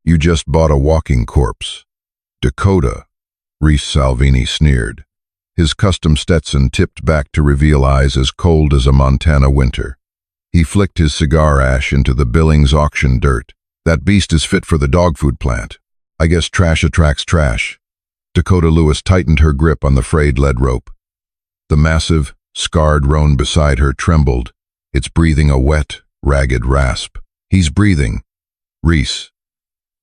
You just bought a walking corpse. Dakota, Reese Salvini sneered. His custom Stetson tipped back to reveal eyes as cold as a Montana winter. He flicked his cigar ash into the Billings auction dirt. That beast is fit for the dog food plant. I guess trash attracts trash. Dakota Lewis tightened her grip on the frayed lead rope. The massive, scarred roan beside her trembled, its breathing a wet, ragged rasp. He's breathing. Reese.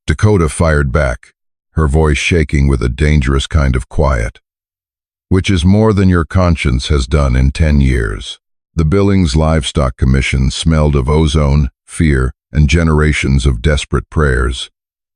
Dakota fired back, her voice shaking with a dangerous kind of quiet. Which is more than your conscience has done in 10 years. The Billings Livestock Commission smelled of ozone, fear, and generations of desperate prayers.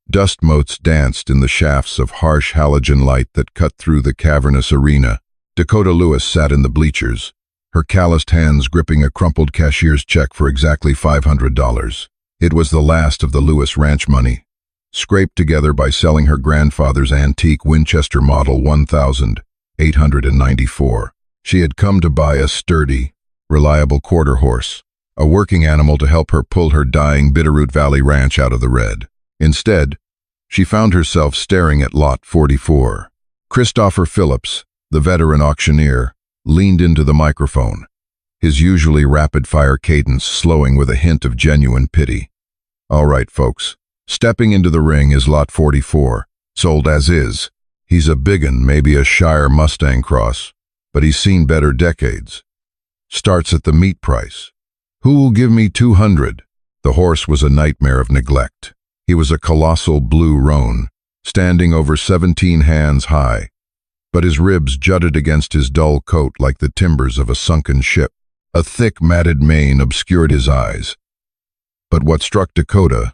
Dust motes danced in the shafts of harsh halogen light that cut through the cavernous arena. Dakota Lewis sat in the bleachers, her calloused hands gripping a crumpled cashier's check for exactly $500. It was the last of the Lewis ranch money, scraped together by selling her grandfather's antique Winchester Model 1894. She had come to buy a sturdy, reliable quarter horse, a working animal to help her pull her dying Bitterroot Valley ranch out of the red. Instead, she found herself staring at Lot 44. Christopher Phillips, the veteran auctioneer, leaned into the microphone, his usually rapid-fire cadence slowing with a hint of genuine pity. All right, folks. Stepping into the ring is Lot 44, sold as is. He's a biggin, maybe a Shire Mustang cross, but he's seen better decades. Starts at the meat price. Who will give me 200? The horse was a nightmare of neglect. He was a colossal blue roan, standing over 17 hands high, but his ribs jutted against his dull coat like the timbers of a sunken ship. A thick, matted mane obscured his eyes. But what struck Dakota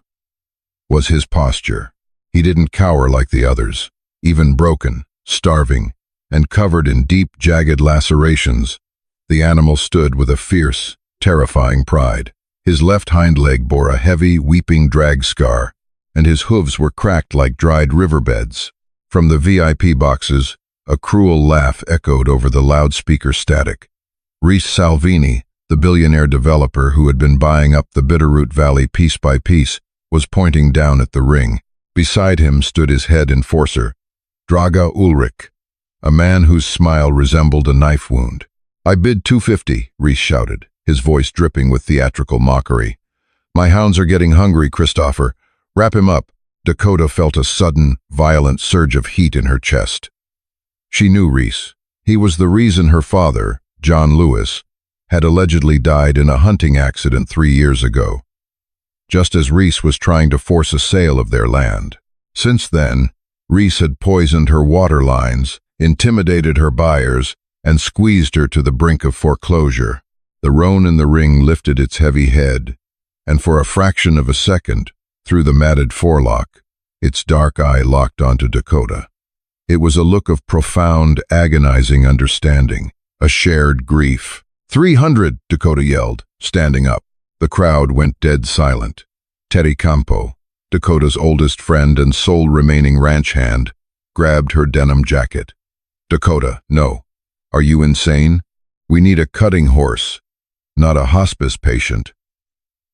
was his posture. He didn't cower like the others. Even broken, starving, and covered in deep, jagged lacerations, the animal stood with a fierce, terrifying pride. His left hind leg bore a heavy, weeping drag scar, and his hooves were cracked like dried riverbeds. From the VIP boxes, a cruel laugh echoed over the loudspeaker static. Reese Salvini, the billionaire developer who had been buying up the Bitterroot Valley piece by piece, was pointing down at the ring. Beside him stood his head enforcer, Draga Ulrich, a man whose smile resembled a knife wound. I bid 250, Reese shouted, his voice dripping with theatrical mockery. My hounds are getting hungry, Christopher. Wrap him up. Dakota felt a sudden, violent surge of heat in her chest. She knew Reese. He was the reason her father, John Lewis, had allegedly died in a hunting accident 3 years ago, just as Reese was trying to force a sale of their land. Since then, Reese had poisoned her water lines, intimidated her buyers, and squeezed her to the brink of foreclosure. The roan in the ring lifted its heavy head, and for a fraction of a second, through the matted forelock, its dark eye locked onto Dakota. It was a look of profound, agonizing understanding, a shared grief. 300, Dakota yelled, standing up. The crowd went dead silent. Teddy Campo, Dakota's oldest friend and sole remaining ranch hand, grabbed her denim jacket. Dakota, no. Are you insane? We need a cutting horse, not a hospice patient.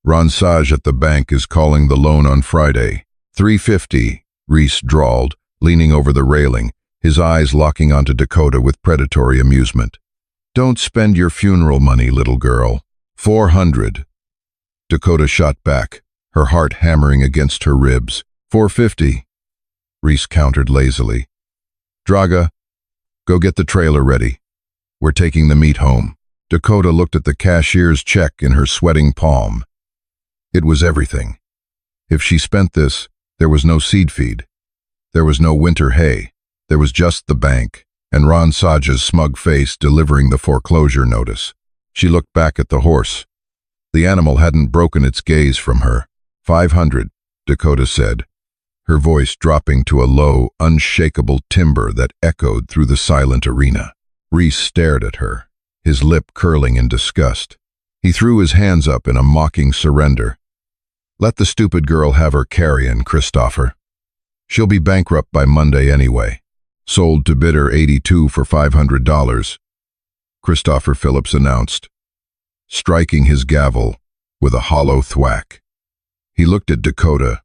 Ron Sage at the bank is calling the loan on Friday. 350, Reese drawled, leaning over the railing, his eyes locking onto Dakota with predatory amusement. Don't spend your funeral money, little girl. 400. Dakota shot back, her heart hammering against her ribs. 450. Reese countered lazily. Draga, go get the trailer ready. We're taking the meat home. Dakota looked at the cashier's check in her sweating palm. It was everything. If she spent this, there was no seed feed. There was no winter hay. There was just the bank, and Ron Sage's smug face delivering the foreclosure notice. She looked back at the horse. The animal hadn't broken its gaze from her. 500, Dakota said, her voice dropping to a low, unshakable timbre that echoed through the silent arena. Reese stared at her, his lip curling in disgust. He threw his hands up in a mocking surrender. Let the stupid girl have her carrion, Christopher. She'll be bankrupt by Monday anyway. Sold to bidder 82 for $500, Christopher Phillips announced, striking his gavel with a hollow thwack. He looked at Dakota,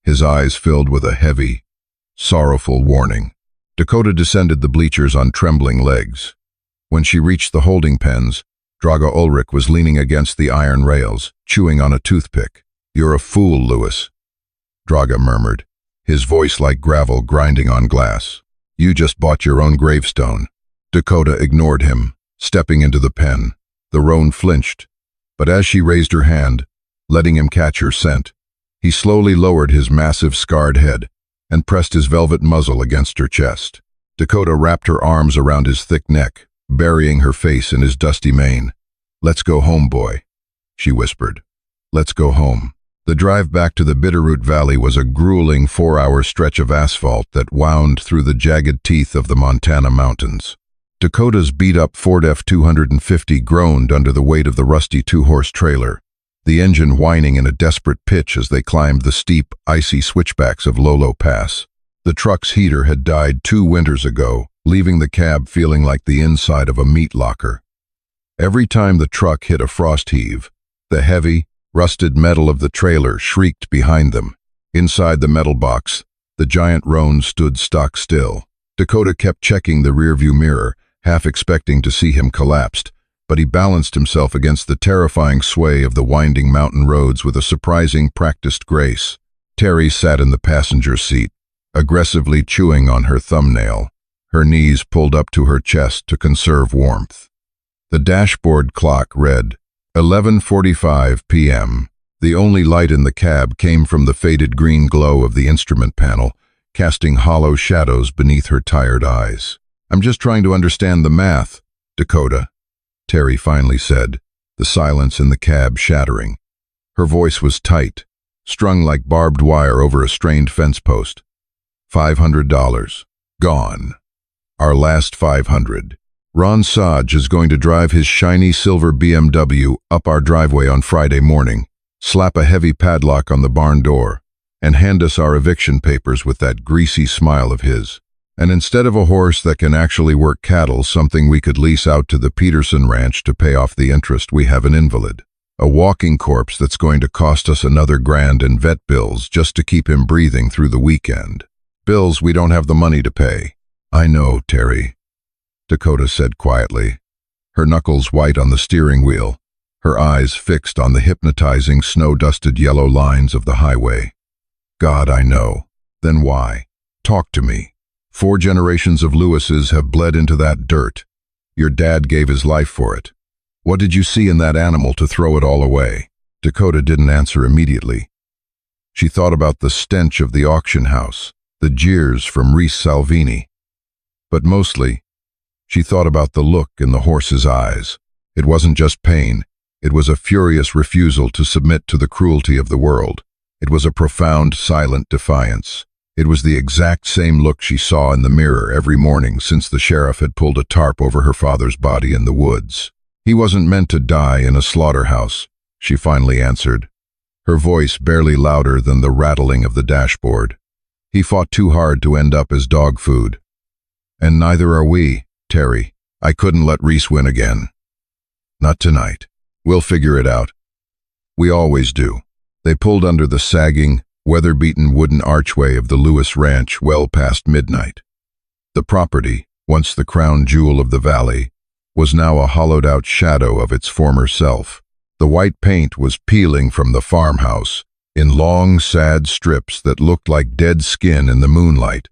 his eyes filled with a heavy, sorrowful warning. Dakota descended the bleachers on trembling legs. When she reached the holding pens, Draga Ulrich was leaning against the iron rails, chewing on a toothpick. "You're a fool, Lewis," Draga murmured, his voice like gravel grinding on glass. "You just bought your own gravestone." Dakota ignored him, stepping into the pen. The roan flinched, but as she raised her hand, letting him catch her scent, he slowly lowered his massive scarred head and pressed his velvet muzzle against her chest. Dakota wrapped her arms around his thick neck, burying her face in his dusty mane. "Let's go home, boy," she whispered. "Let's go home." The drive back to the Bitterroot Valley was a grueling 4-hour stretch of asphalt that wound through the jagged teeth of the Montana mountains. Dakota's beat-up Ford F-250 groaned under the weight of the rusty 2-horse trailer, the engine whining in a desperate pitch as they climbed the steep, icy switchbacks of Lolo Pass. The truck's heater had died 2 winters ago, leaving the cab feeling like the inside of a meat locker. Every time the truck hit a frost heave, the heavy, rusted metal of the trailer shrieked behind them. Inside the metal box, the giant roan stood stock still. Dakota kept checking the rearview mirror, half expecting to see him collapsed, but he balanced himself against the terrifying sway of the winding mountain roads with a surprising practiced grace. Terry sat in the passenger seat, aggressively chewing on her thumbnail, her knees pulled up to her chest to conserve warmth. The dashboard clock read 11:45 p.m. The only light in the cab came from the faded green glow of the instrument panel, casting hollow shadows beneath her tired eyes. "I'm just trying to understand the math, Dakota," Terry finally said, the silence in the cab shattering. Her voice was tight, strung like barbed wire over a strained fence post. $500. Gone. Our last 500. Ron Saj is going to drive his shiny silver BMW up our driveway on Friday morning, slap a heavy padlock on the barn door, and hand us our eviction papers with that greasy smile of his. And instead of a horse that can actually work cattle, something we could lease out to the Peterson Ranch to pay off the interest, we have an invalid. A walking corpse that's going to cost us another $1,000 in vet bills just to keep him breathing through the weekend. Bills we don't have the money to pay. "I know, Terry," Dakota said quietly, her knuckles white on the steering wheel, her eyes fixed on the hypnotizing snow-dusted yellow lines of the highway. "God, I know. Then why? Talk to me. 4 generations of Lewises have bled into that dirt. Your dad gave his life for it. What did you see in that animal to throw it all away?" Dakota didn't answer immediately. She thought about the stench of the auction house, the jeers from Reese Salvini. But mostly, she thought about the look in the horse's eyes. It wasn't just pain. It was a furious refusal to submit to the cruelty of the world. It was a profound, silent defiance. It was the exact same look she saw in the mirror every morning since the sheriff had pulled a tarp over her father's body in the woods. "He wasn't meant to die in a slaughterhouse," she finally answered, her voice barely louder than the rattling of the dashboard. "He fought too hard to end up as dog food. And neither are we, Terry. I couldn't let Reese win again. Not tonight. We'll figure it out. We always do." They pulled under the sagging, weather-beaten wooden archway of the Lewis Ranch well past midnight. The property, once the crown jewel of the valley, was now a hollowed-out shadow of its former self. The white paint was peeling from the farmhouse in long, sad strips that looked like dead skin in the moonlight,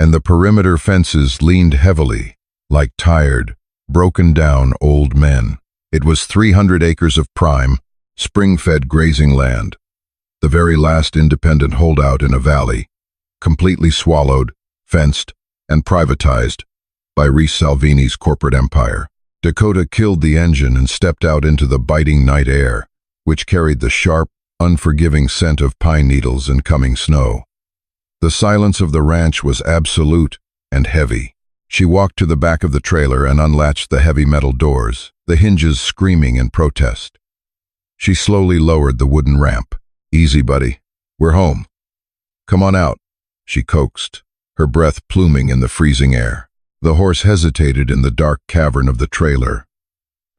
and the perimeter fences leaned heavily, like tired, broken-down old men. It was 300 acres of prime, spring-fed grazing land, the very last independent holdout in a valley, completely swallowed, fenced, and privatized by Reese Salvini's corporate empire. Dakota killed the engine and stepped out into the biting night air, which carried the sharp, unforgiving scent of pine needles and coming snow. The silence of the ranch was absolute and heavy. She walked to the back of the trailer and unlatched the heavy metal doors, the hinges screaming in protest. She slowly lowered the wooden ramp. "Easy, buddy. We're home. Come on out," she coaxed, her breath pluming in the freezing air. The horse hesitated in the dark cavern of the trailer.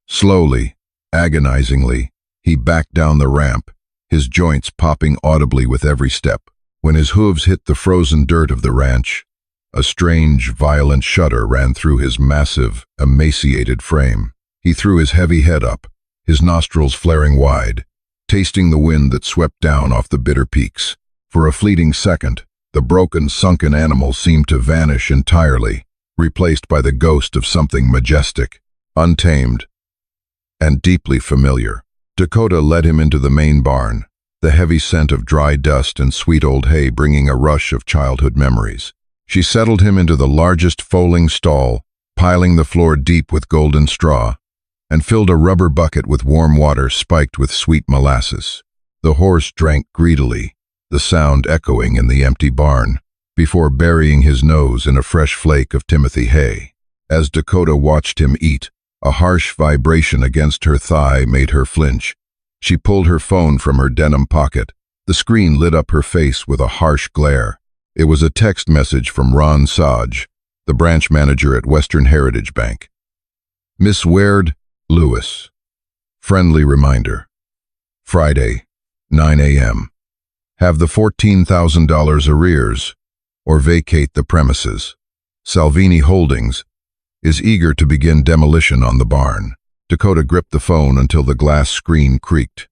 Slowly, agonizingly, he backed down the ramp, his joints popping audibly with every step. When his hooves hit the frozen dirt of the ranch, a strange, violent shudder ran through his massive, emaciated frame. He threw his heavy head up, his nostrils flaring wide, tasting the wind that swept down off the bitter peaks. For a fleeting second, the broken, sunken animal seemed to vanish entirely, replaced by the ghost of something majestic, untamed, and deeply familiar. Dakota led him into the main barn, the heavy scent of dry dust and sweet old hay bringing a rush of childhood memories. She settled him into the largest foaling stall, piling the floor deep with golden straw, and filled a rubber bucket with warm water spiked with sweet molasses. The horse drank greedily, the sound echoing in the empty barn, before burying his nose in a fresh flake of Timothy hay. As Dakota watched him eat, a harsh vibration against her thigh made her flinch. She pulled her phone from her denim pocket. The screen lit up her face with a harsh glare. It was a text message from Ron Saj, the branch manager at Western Heritage Bank. Miss Ward, Lewis. Friendly reminder. Friday, 9 a.m. Have the $14,000 arrears, or vacate the premises. Salvini Holdings is eager to begin demolition on the barn. Dakota gripped the phone until the glass screen creaked.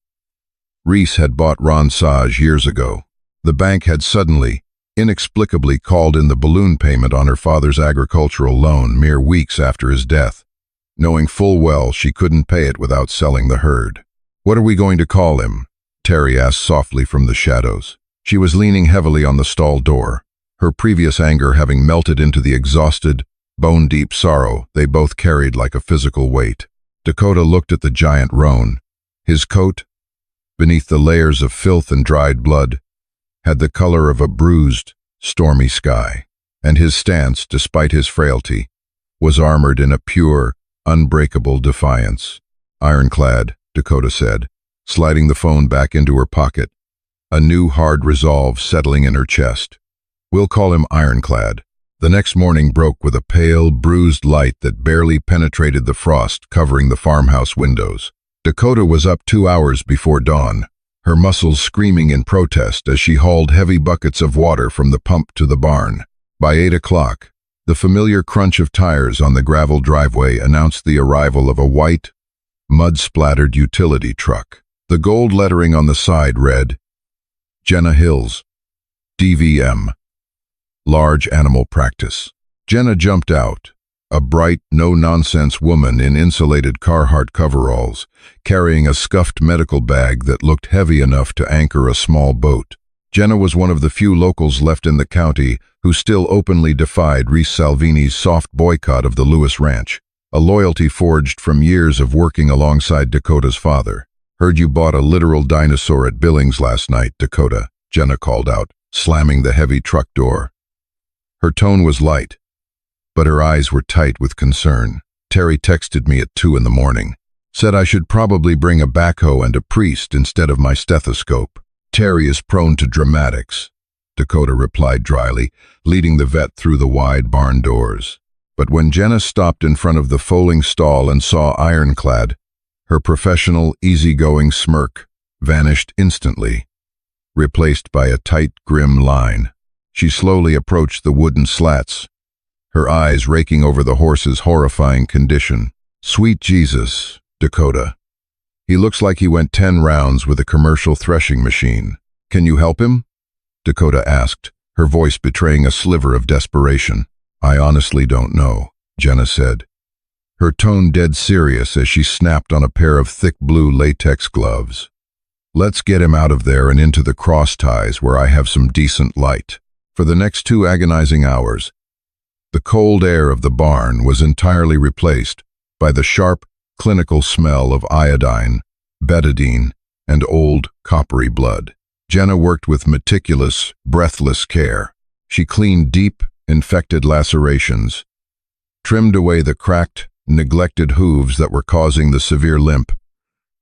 Reese had bought Ron Saj years ago. The bank had suddenly, inexplicably called in the balloon payment on her father's agricultural loan mere weeks after his death, knowing full well she couldn't pay it without selling the herd. "What are we going to call him?" Terry asked softly from the shadows. She was leaning heavily on the stall door, her previous anger having melted into the exhausted, bone-deep sorrow they both carried like a physical weight. Dakota looked at the giant roan. His coat, beneath the layers of filth and dried blood, had the color of a bruised, stormy sky, and his stance, despite his frailty, was armored in a pure, unbreakable defiance. "Ironclad," Dakota said, sliding the phone back into her pocket, a new hard resolve settling in her chest. "We'll call him Ironclad." The next morning broke with a pale, bruised light that barely penetrated the frost covering the farmhouse windows. Dakota was up 2 hours before dawn, her muscles screaming in protest as she hauled heavy buckets of water from the pump to the barn. By 8 o'clock, the familiar crunch of tires on the gravel driveway announced the arrival of a white, mud-splattered utility truck. The gold lettering on the side read, "Jenna Hills, DVM, Large Animal Practice." Jenna jumped out, a bright, no-nonsense woman in insulated Carhartt coveralls, carrying a scuffed medical bag that looked heavy enough to anchor a small boat. Jenna was one of the few locals left in the county who still openly defied Reese Salvini's soft boycott of the Lewis Ranch, a loyalty forged from years of working alongside Dakota's father. "Heard you bought a literal dinosaur at Billings last night, Dakota," Jenna called out, slamming the heavy truck door. Her tone was light, but her eyes were tight with concern. "Terry texted me at 2 in the morning. Said I should probably bring a backhoe and a priest instead of my stethoscope." "Terry is prone to dramatics," Dakota replied dryly, leading the vet through the wide barn doors. But when Jenna stopped in front of the foaling stall and saw Ironclad, her professional, easygoing smirk vanished instantly, replaced by a tight, grim line. She slowly approached the wooden slats, her eyes raking over the horse's horrifying condition. "Sweet Jesus, Dakota. He looks like he went 10 rounds with a commercial threshing machine. Can you help him?" Dakota asked, her voice betraying a sliver of desperation. "I honestly don't know," Jenna said, her tone dead serious as she snapped on a pair of thick blue latex gloves. "Let's get him out of there and into the cross ties where I have some decent light." For the next 2 agonizing hours, the cold air of the barn was entirely replaced by the sharp, clinical smell of iodine, betadine, and old, coppery blood. Jenna worked with meticulous, breathless care. She cleaned deep, infected lacerations, trimmed away the cracked, neglected hooves that were causing the severe limp,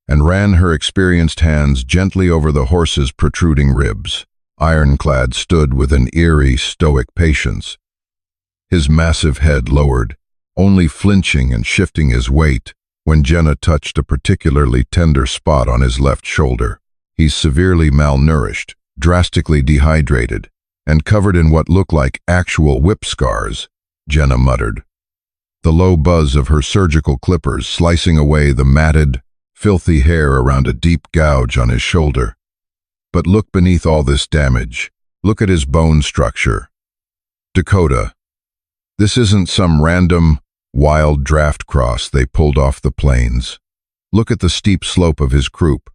and ran her experienced hands gently over the horse's protruding ribs. Ironclad stood with an eerie, stoic patience, his massive head lowered, only flinching and shifting his weight when Jenna touched a particularly tender spot on his left shoulder. "He's severely malnourished," drastically dehydrated, and covered in what looked like actual whip scars, Jenna muttered. The low buzz of her surgical clippers slicing away the matted, filthy hair around a deep gouge on his shoulder. But look beneath all this damage. Look at his bone structure. Dakota. This isn't some random, wild draft cross they pulled off the plains. Look at the steep slope of his croup,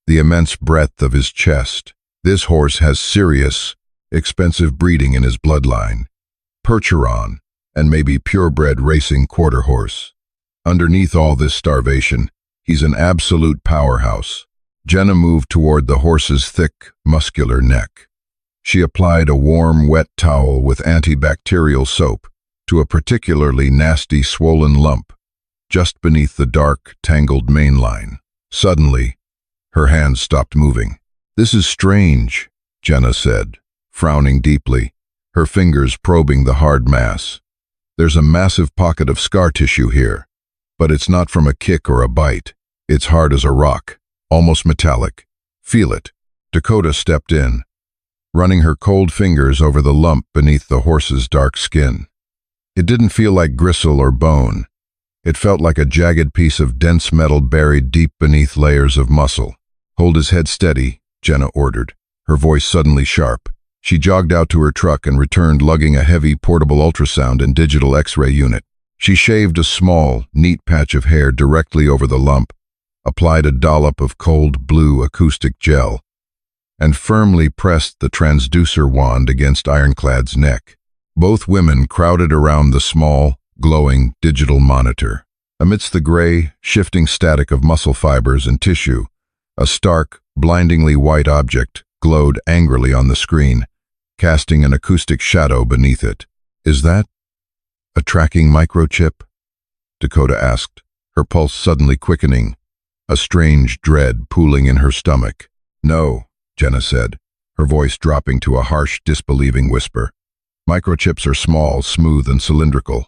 the immense breadth of his chest. This horse has serious, expensive breeding in his bloodline. Percheron, and maybe purebred racing quarter horse. Underneath all this starvation, he's an absolute powerhouse. Jenna moved toward the horse's thick, muscular neck. She applied a warm, wet towel with antibacterial soap to a particularly nasty swollen lump just beneath the dark, tangled mane line. Suddenly, her hands stopped moving. "This is strange," Jenna said, frowning deeply, her fingers probing the hard mass. "There's a massive pocket of scar tissue here, but it's not from a kick or a bite. It's hard as a rock, almost metallic. Feel it." Dakota stepped in, running her cold fingers over the lump beneath the horse's dark skin. It didn't feel like gristle or bone. It felt like a jagged piece of dense metal buried deep beneath layers of muscle. "Hold his head steady," Jenna ordered, her voice suddenly sharp. She jogged out to her truck and returned lugging a heavy portable ultrasound and digital X-ray unit. She shaved a small, neat patch of hair directly over the lump, applied a dollop of cold blue acoustic gel, and firmly pressed the transducer wand against Ironclad's neck. Both women crowded around the small, glowing digital monitor. Amidst the gray, shifting static of muscle fibers and tissue, a stark, blindingly white object glowed angrily on the screen, casting an acoustic shadow beneath it. "Is that a tracking microchip?" Dakota asked, her pulse suddenly quickening, a strange dread pooling in her stomach. "No," Jenna said, her voice dropping to a harsh, disbelieving whisper. "Microchips are small, smooth, and cylindrical.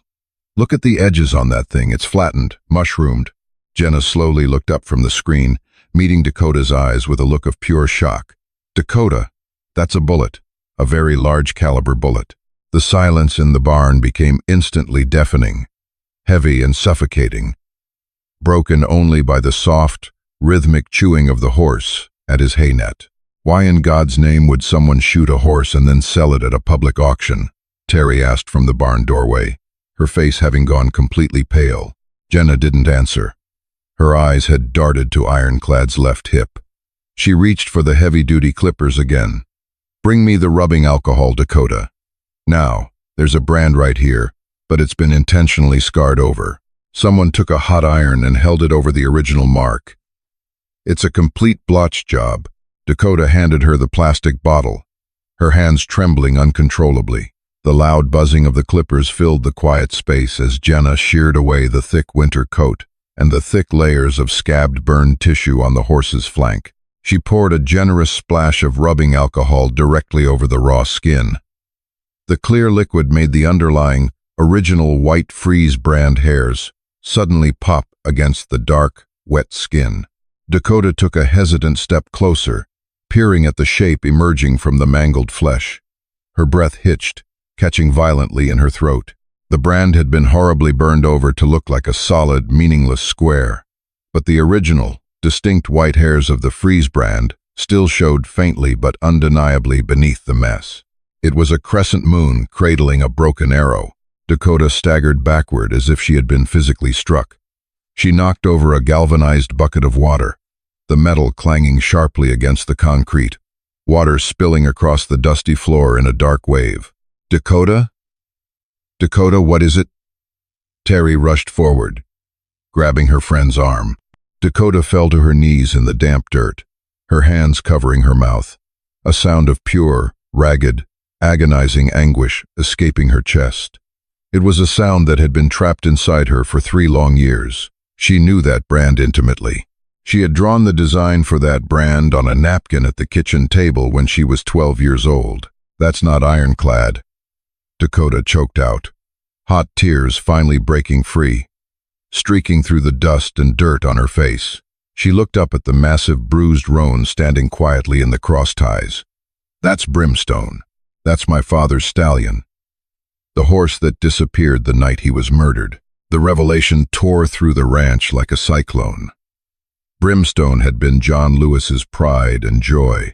Look at the edges on that thing. It's flattened, mushroomed." Jenna slowly looked up from the screen, meeting Dakota's eyes with a look of pure shock. "Dakota, that's a bullet, a very large caliber bullet." The silence in the barn became instantly deafening, heavy and suffocating, broken only by the soft, rhythmic chewing of the horse at his hay net. "Why in God's name would someone shoot a horse and then sell it at a public auction?" Terry asked from the barn doorway, her face having gone completely pale. Jenna didn't answer. Her eyes had darted to Ironclad's left hip. She reached for the heavy-duty clippers again. "Bring me the rubbing alcohol, Dakota. Now, there's a brand right here, but it's been intentionally scarred over. Someone took a hot iron and held it over the original mark. It's a complete blotch job." Dakota handed her the plastic bottle, her hands trembling uncontrollably. The loud buzzing of the clippers filled the quiet space as Jenna sheared away the thick winter coat and the thick layers of scabbed burned tissue on the horse's flank. She poured a generous splash of rubbing alcohol directly over the raw skin. The clear liquid made the underlying, original white Freeze brand hairs suddenly pop against the dark, wet skin. Dakota took a hesitant step closer, peering at the shape emerging from the mangled flesh. Her breath hitched, catching violently in her throat. The brand had been horribly burned over to look like a solid, meaningless square, but the original, distinct white hairs of the Freeze brand still showed faintly but undeniably beneath the mess. It was a crescent moon cradling a broken arrow. Dakota staggered backward as if she had been physically struck. She knocked over a galvanized bucket of water, the metal clanging sharply against the concrete, water spilling across the dusty floor in a dark wave. "Dakota? Dakota, what is it?" Terry rushed forward, grabbing her friend's arm. Dakota fell to her knees in the damp dirt, her hands covering her mouth, a sound of pure, ragged, agonizing anguish escaping her chest. It was a sound that had been trapped inside her for 3 long years. She knew that brand intimately. She had drawn the design for that brand on a napkin at the kitchen table when she was 12 years old. "That's not Ironclad," Dakota choked out, hot tears finally breaking free, streaking through the dust and dirt on her face. She looked up at the massive bruised roan standing quietly in the cross ties. That's Brimstone. That's my father's stallion. The horse that disappeared the night he was murdered. The revelation tore through the ranch like a cyclone. Brimstone had been John Lewis's pride and joy,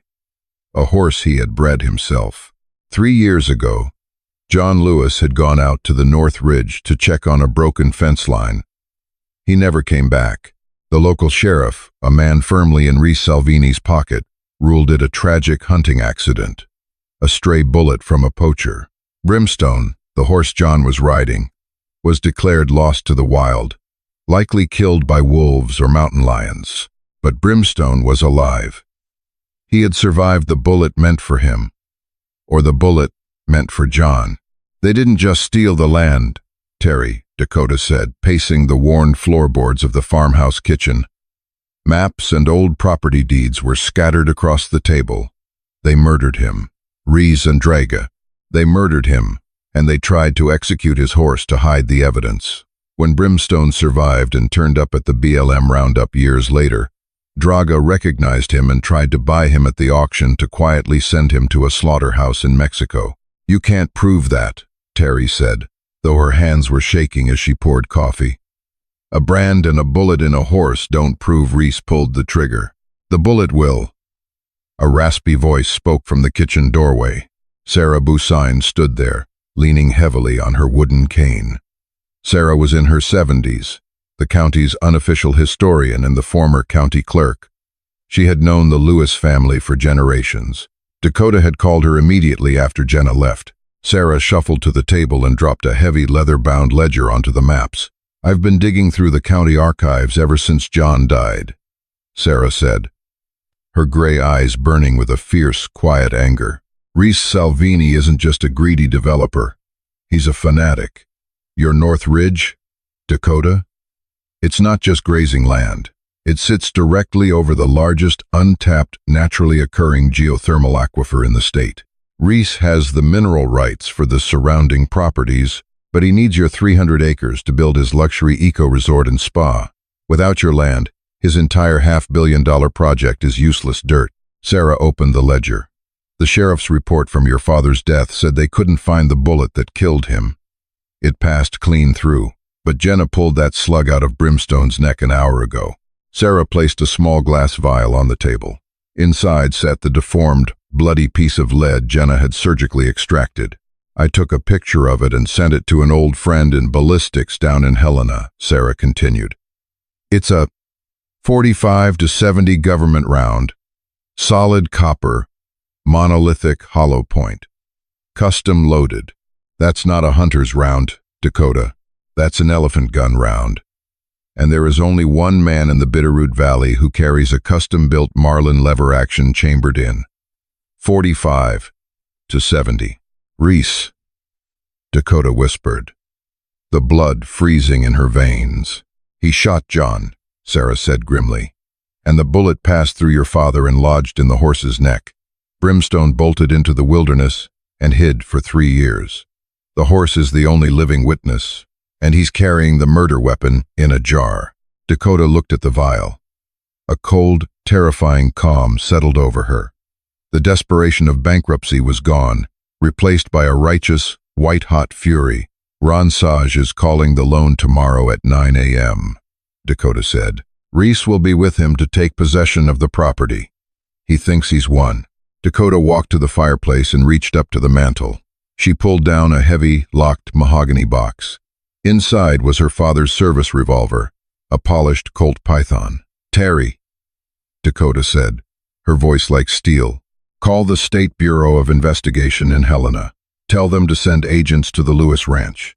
a horse he had bred himself. 3 years ago, John Lewis had gone out to the North Ridge to check on a broken fence line. He never came back. The local sheriff, a man firmly in Reese Salvini's pocket, ruled it a tragic hunting accident, a stray bullet from a poacher. Brimstone, the horse John was riding, was declared lost to the wild, likely killed by wolves or mountain lions. But Brimstone was alive. He had survived the bullet meant for him, or the bullet meant for John. They didn't just steal the land, Terry, Dakota said, pacing the worn floorboards of the farmhouse kitchen. Maps and old property deeds were scattered across the table. They murdered him. Reese and Draga. They murdered him, and they tried to execute his horse to hide the evidence. When Brimstone survived and turned up at the BLM roundup years later, Draga recognized him and tried to buy him at the auction to quietly send him to a slaughterhouse in Mexico. You can't prove that, Terry said, though her hands were shaking as she poured coffee. A brand and a bullet in a horse don't prove Reese pulled the trigger. The bullet will. A raspy voice spoke from the kitchen doorway. Sarah Busain stood there, leaning heavily on her wooden cane. Sarah was in her 70s, the county's unofficial historian and the former county clerk. She had known the Lewis family for generations. Dakota had called her immediately after Jenna left. Sarah shuffled to the table and dropped a heavy leather-bound ledger onto the maps. I've been digging through the county archives ever since John died, Sarah said, her gray eyes burning with a fierce, quiet anger. Reese Salvini isn't just a greedy developer. He's a fanatic. Your North Ridge, Dakota? It's not just grazing land. It sits directly over the largest untapped, naturally occurring geothermal aquifer in the state. Reese has the mineral rights for the surrounding properties, but he needs your 300 acres to build his luxury eco-resort and spa. Without your land, his entire $500 million project is useless dirt. Sarah opened the ledger. The sheriff's report from your father's death said they couldn't find the bullet that killed him. It passed clean through, but Jenna pulled that slug out of Brimstone's neck an hour ago. Sarah placed a small glass vial on the table. Inside sat the deformed, bloody piece of lead Jenna had surgically extracted. I took a picture of it and sent it to an old friend in ballistics down in Helena, Sarah continued. It's a 45 to 70 government round, solid copper, monolithic hollow point, custom loaded. That's not a hunter's round, Dakota. That's an elephant gun round. And there is only one man in the Bitterroot Valley who carries a custom-built Marlin lever-action chambered in. 45 to 70. Reese, Dakota whispered, the blood freezing in her veins. He shot John, Sarah said grimly, and the bullet passed through your father and lodged in the horse's neck. Brimstone bolted into the wilderness and hid for 3 years. The horse is the only living witness, and he's carrying the murder weapon in a jar. Dakota looked at the vial. A cold, terrifying calm settled over her. The desperation of bankruptcy was gone, replaced by a righteous, white-hot fury. Ron Sage is calling the loan tomorrow at 9 a.m., Dakota said. Reese will be with him to take possession of the property. He thinks he's won. Dakota walked to the fireplace and reached up to the mantel. She pulled down a heavy, locked mahogany box. Inside was her father's service revolver, a polished Colt Python. Terry, Dakota said, her voice like steel. Call the State Bureau of Investigation in Helena. Tell them to send agents to the Lewis Ranch.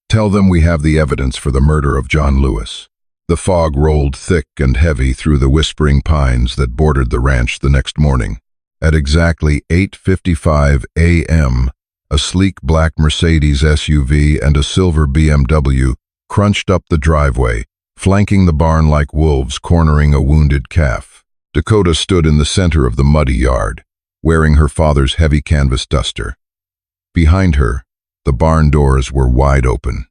Tell them we have the evidence for the murder of John Lewis. The fog rolled thick and heavy through the whispering pines that bordered the ranch the next morning. At exactly 8:55 a.m., a sleek black Mercedes SUV and a silver BMW crunched up the driveway, flanking the barn like wolves cornering a wounded calf. Dakota stood in the center of the muddy yard, wearing her father's heavy canvas duster. Behind her, the barn doors were wide open.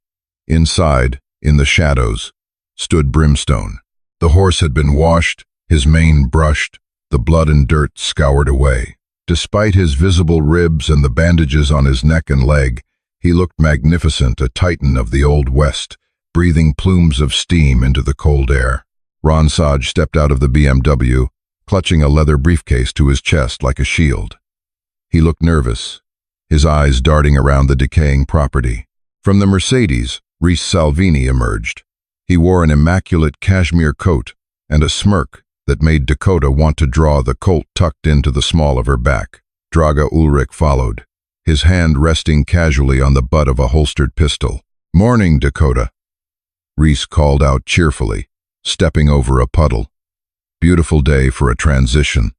Inside, in the shadows, stood Brimstone. The horse had been washed, his mane brushed, the blood and dirt scoured away. Despite his visible ribs and the bandages on his neck and leg, he looked magnificent, a titan of the Old West, breathing plumes of steam into the cold air. Ron Saj stepped out of the BMW, clutching a leather briefcase to his chest like a shield. He looked nervous, his eyes darting around the decaying property. From the Mercedes, Reese Salvini emerged. He wore an immaculate cashmere coat and a smirk that made Dakota want to draw the Colt tucked into the small of her back. Draga Ulrich followed, his hand resting casually on the butt of a holstered pistol. "Morning, Dakota," Reese called out cheerfully, stepping over a puddle. "Beautiful day for a transition.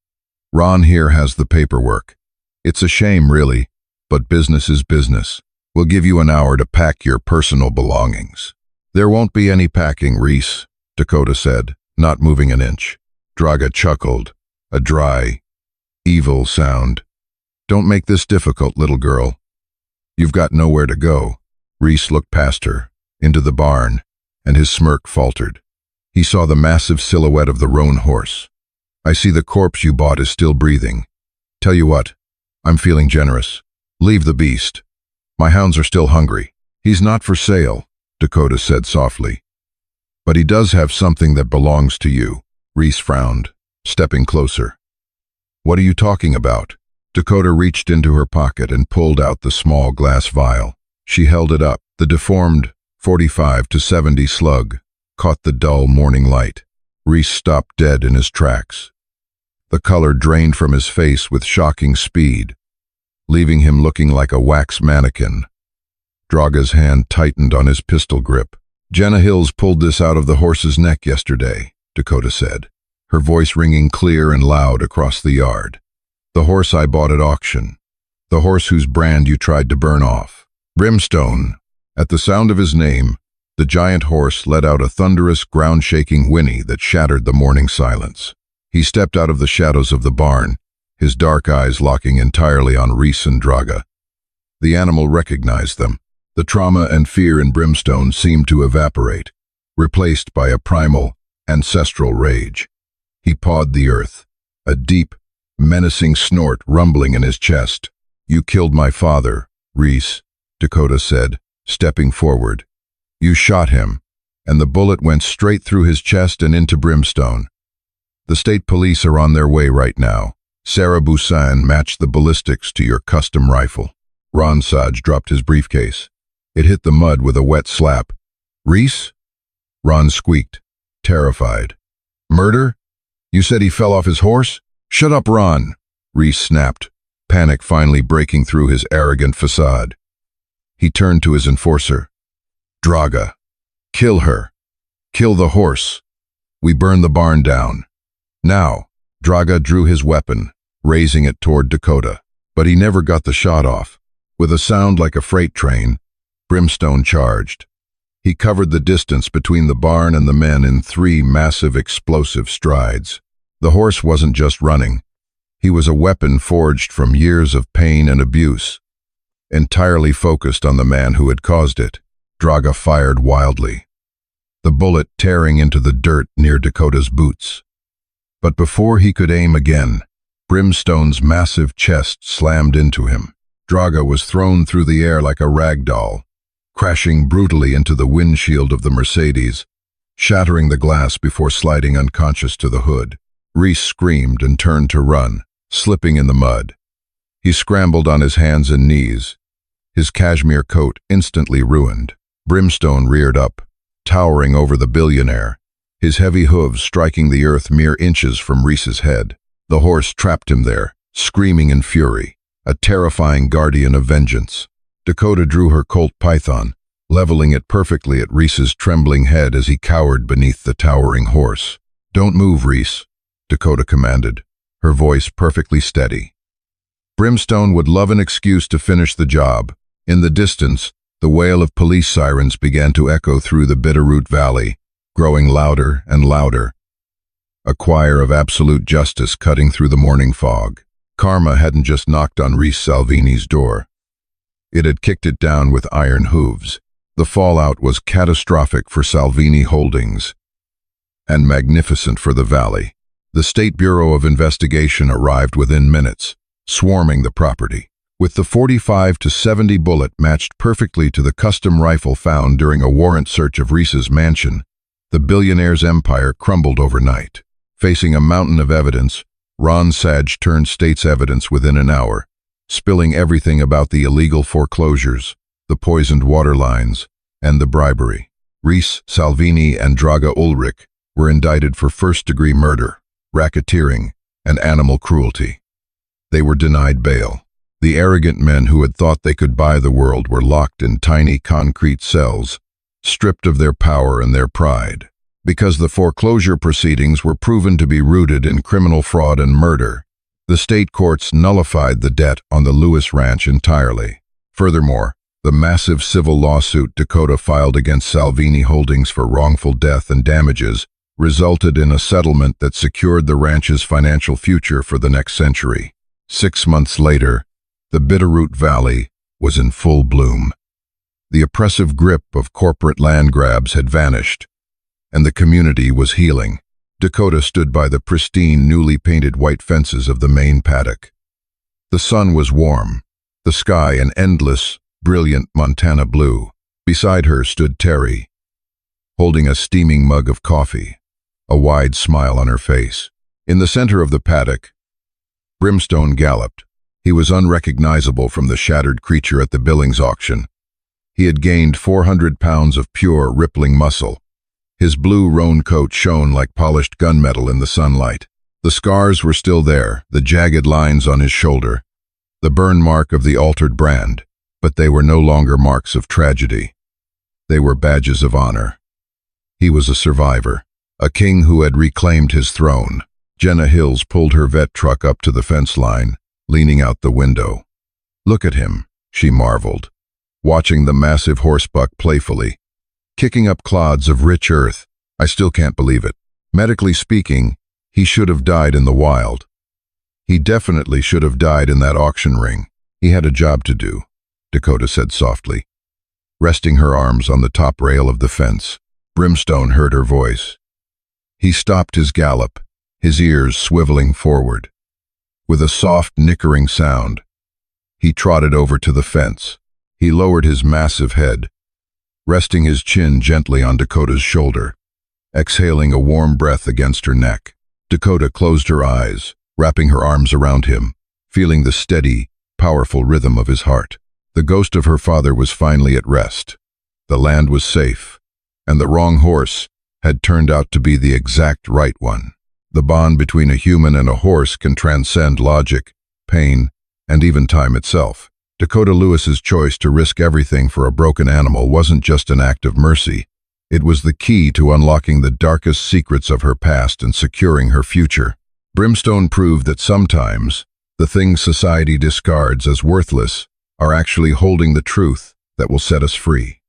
Ron here has the paperwork. It's a shame, really, but business is business. We'll give you an hour to pack your personal belongings." "There won't be any packing, Reese," Dakota said, not moving an inch. Draga chuckled, a dry, evil sound. "Don't make this difficult, little girl. You've got nowhere to go." Reese looked past her, into the barn, and his smirk faltered. He saw the massive silhouette of the roan horse. "I see the corpse you bought is still breathing. Tell you what, I'm feeling generous. Leave the beast. My hounds are still hungry." "He's not for sale," Dakota said softly. "But he does have something that belongs to you." Reese frowned, stepping closer. "What are you talking about?" Dakota reached into her pocket and pulled out the small glass vial. She held it up. The deformed 45 to 70 slug caught the dull morning light. Reese stopped dead in his tracks. The color drained from his face with shocking speed, leaving him looking like a wax mannequin. Draga's hand tightened on his pistol grip. "Jenna Hills pulled this out of the horse's neck yesterday," Dakota said, her voice ringing clear and loud across the yard. "The horse I bought at auction. The horse whose brand you tried to burn off. Brimstone." At the sound of his name, the giant horse let out a thunderous, ground-shaking whinny that shattered the morning silence. He stepped out of the shadows of the barn, his dark eyes locking entirely on Reese and Draga. The animal recognized them. The trauma and fear in Brimstone seemed to evaporate, replaced by a primal, ancestral rage. He pawed the earth, a deep, menacing snort rumbling in his chest. "You killed my father, Reese," Dakota said, stepping forward. "You shot him, and the bullet went straight through his chest and into Brimstone. The state police are on their way right now. Sarah Busan matched the ballistics to your custom rifle." Ron Saj dropped his briefcase. It hit the mud with a wet slap. "Reese?" Ron squeaked, terrified. "Murder? You said he fell off his horse?" "Shut up, Ron," Reese snapped, panic finally breaking through his arrogant facade. He turned to his enforcer. "Draga, kill her. Kill the horse. We burn the barn down. Now." Draga drew his weapon, raising it toward Dakota, but he never got the shot off. With a sound like a freight train, Brimstone charged. He covered the distance between the barn and the men in 3 massive explosive strides. The horse wasn't just running. He was a weapon forged from years of pain and abuse. Entirely focused on the man who had caused it, Draga fired wildly, the bullet tearing into the dirt near Dakota's boots. But before he could aim again, Brimstone's massive chest slammed into him. Draga was thrown through the air like a rag doll, crashing brutally into the windshield of the Mercedes, shattering the glass before sliding unconscious to the hood. Reese screamed and turned to run, slipping in the mud. He scrambled on his hands and knees, his cashmere coat instantly ruined. Brimstone reared up, towering over the billionaire, his heavy hooves striking the earth mere inches from Reese's head. The horse trapped him there, screaming in fury, a terrifying guardian of vengeance. Dakota drew her Colt Python, leveling it perfectly at Reese's trembling head as he cowered beneath the towering horse. "Don't move, Reese," Dakota commanded, her voice perfectly steady. Brimstone would love an excuse to finish the job. In the distance, the wail of police sirens began to echo through the Bitterroot Valley, growing louder and louder. A choir of absolute justice cutting through the morning fog. Karma hadn't just knocked on Reese Salvini's door. It had kicked it down with iron hooves. The fallout was catastrophic for Salvini Holdings and magnificent for the valley. The State Bureau of Investigation arrived within minutes, swarming the property. With the .45 to .70 bullet matched perfectly to the custom rifle found during a warrant search of Reese's mansion, the billionaire's empire crumbled overnight. Facing a mountain of evidence, Ron Sage turned state's evidence within an hour, spilling everything about the illegal foreclosures, the poisoned water lines, and the bribery. Reese, Salvini, and Draga Ulrich were indicted for first-degree murder, racketeering, and animal cruelty. They were denied bail. The arrogant men who had thought they could buy the world were locked in tiny concrete cells, stripped of their power and their pride. Because the foreclosure proceedings were proven to be rooted in criminal fraud and murder, the state courts nullified the debt on the Lewis Ranch entirely. Furthermore, the massive civil lawsuit Dakota filed against Salvini Holdings for wrongful death and damages resulted in a settlement that secured the ranch's financial future for the next century. 6 months later, the Bitterroot Valley was in full bloom. The oppressive grip of corporate land grabs had vanished, and the community was healing. Dakota stood by the pristine, newly painted white fences of the main paddock. The sun was warm, the sky an endless, brilliant Montana blue. Beside her stood Terry, holding a steaming mug of coffee, a wide smile on her face. In the center of the paddock, Brimstone galloped. He was unrecognizable from the shattered creature at the Billings auction. He had gained 400 pounds of pure, rippling muscle. His blue roan coat shone like polished gunmetal in the sunlight. The scars were still there, the jagged lines on his shoulder, the burn mark of the altered brand, but they were no longer marks of tragedy. They were badges of honor. He was a survivor, a king who had reclaimed his throne. Jenna Hills pulled her vet truck up to the fence line, leaning out the window. "Look at him," she marveled, watching the massive horsebuck playfully, kicking up clods of rich earth. "I still can't believe it. Medically speaking, he should have died in the wild. He definitely should have died in that auction ring. He had a job to do," Dakota said softly, resting her arms on the top rail of the fence. Brimstone heard her voice. He stopped his gallop, his ears swiveling forward. With a soft, nickering sound, he trotted over to the fence. He lowered his massive head, resting his chin gently on Dakota's shoulder, exhaling a warm breath against her neck. Dakota closed her eyes, wrapping her arms around him, feeling the steady, powerful rhythm of his heart. The ghost of her father was finally at rest. The land was safe, and the wrong horse had turned out to be the exact right one. The bond between a human and a horse can transcend logic, pain, and even time itself. Dakota Lewis's choice to risk everything for a broken animal wasn't just an act of mercy. It was the key to unlocking the darkest secrets of her past and securing her future. Brimstone proved that sometimes the things society discards as worthless are actually holding the truth that will set us free.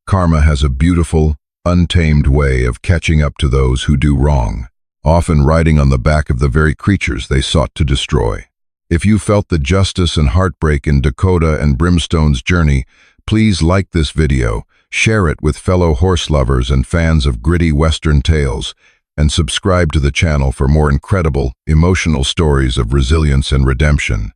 Karma has a beautiful, untamed way of catching up to those who do wrong, often riding on the back of the very creatures they sought to destroy. If you felt the justice and heartbreak in Dakota and Brimstone's journey, please like this video, share it with fellow horse lovers and fans of gritty Western tales, and subscribe to the channel for more incredible, emotional stories of resilience and redemption.